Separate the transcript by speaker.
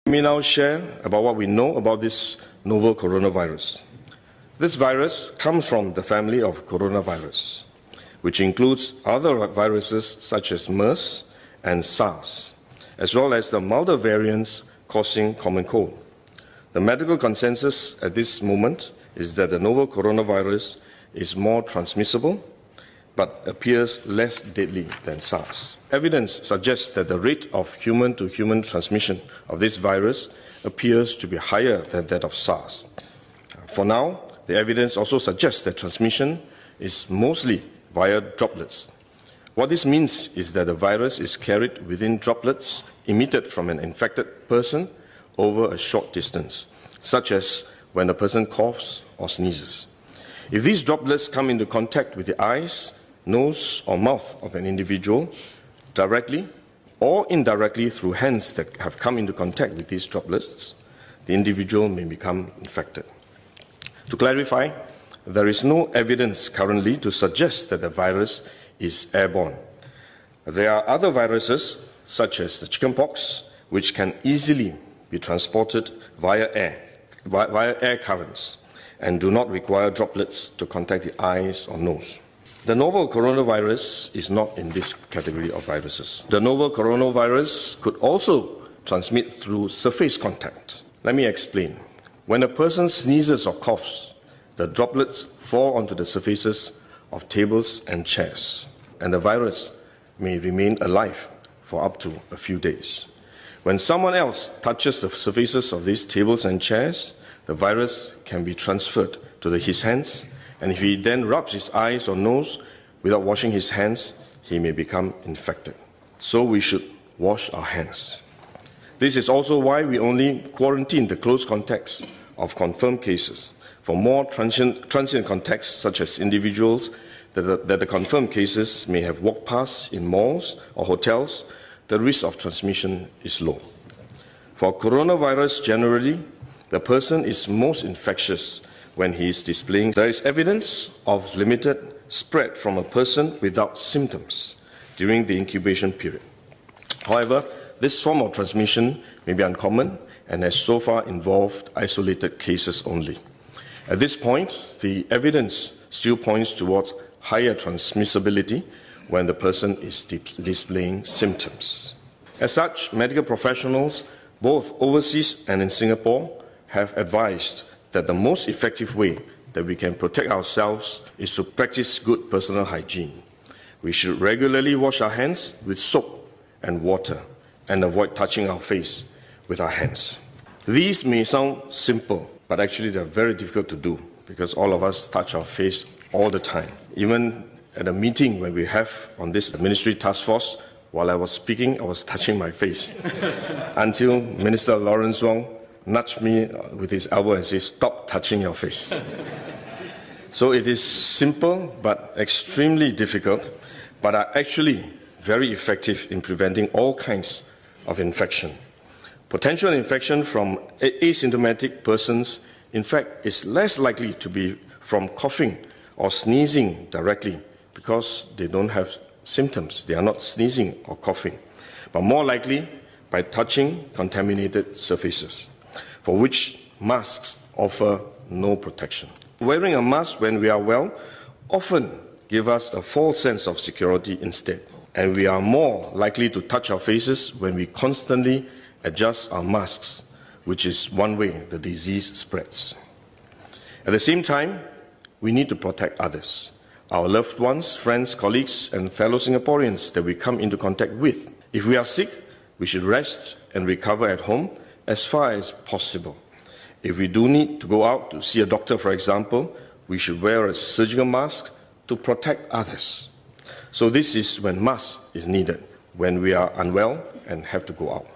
Speaker 1: Let me now share about what we know about this novel coronavirus. This virus comes from the family of coronavirus, which includes other viruses such as MERS and SARS, as well as the milder variants causing common cold. The medical consensus at this moment is that the novel coronavirus is more transmissible but appears less deadly than SARS. Evidence suggests that the rate of human-to-human transmission of this virus appears to be higher than that of SARS. For now, the evidence also suggests that transmission is mostly via droplets. What this means is that the virus is carried within droplets emitted from an infected person over a short distance, such as when a person coughs or sneezes. If these droplets come into contact with the eyes, nose or mouth of an individual, directly or indirectly through hands that have come into contact with these droplets, the individual may become infected. To clarify, there is no evidence currently to suggest that the virus is airborne. There are other viruses, such as the chickenpox, which can easily be transported via air currents and do not require droplets to contact the eyes or nose. The novel coronavirus is not in this category of viruses. The novel coronavirus could also transmit through surface contact. Let me explain. When a person sneezes or coughs, the droplets fall onto the surfaces of tables and chairs, and the virus may remain alive for up to a few days. When someone else touches the surfaces of these tables and chairs, the virus can be transferred to his hands, and if he then rubs his eyes or nose without washing his hands, he may become infected. So we should wash our hands. This is also why we only quarantine the close contacts of confirmed cases. For more transient contacts, such as individuals that the confirmed cases may have walked past in malls or hotels, the risk of transmission is low. For coronavirus generally, the person is most infectious when he is displaying. There is evidence of limited spread from a person without symptoms during the incubation period. However, this form of transmission may be uncommon and has so far involved isolated cases only. At this point, the evidence still points towards higher transmissibility when the person is displaying symptoms. As such, medical professionals, both overseas and in Singapore, have advised that the most effective way that we can protect ourselves is to practice good personal hygiene. We should regularly wash our hands with soap and water and avoid touching our face with our hands. These may sound simple, but actually they are very difficult to do because all of us touch our face all the time. Even at a meeting when we have on this ministry task force, while I was speaking, I was touching my face until Minister Lawrence Wong nudged me with his elbow and said, "Stop touching your face." So it is simple but extremely difficult, but are actually very effective in preventing all kinds of infection. Potential infection from asymptomatic persons, in fact, is less likely to be from coughing or sneezing directly because they don't have symptoms. They are not sneezing or coughing, but more likely by touching contaminated surfaces, for which masks offer no protection. Wearing a mask when we are well often gives us a false sense of security instead, and we are more likely to touch our faces when we constantly adjust our masks, which is one way the disease spreads. At the same time, we need to protect others, our loved ones, friends, colleagues, and fellow Singaporeans that we come into contact with. If we are sick, we should rest and recover at home as far as possible. If we do need to go out to see a doctor, for example, we should wear a surgical mask to protect others. So this is when mask is needed, when we are unwell and have to go out.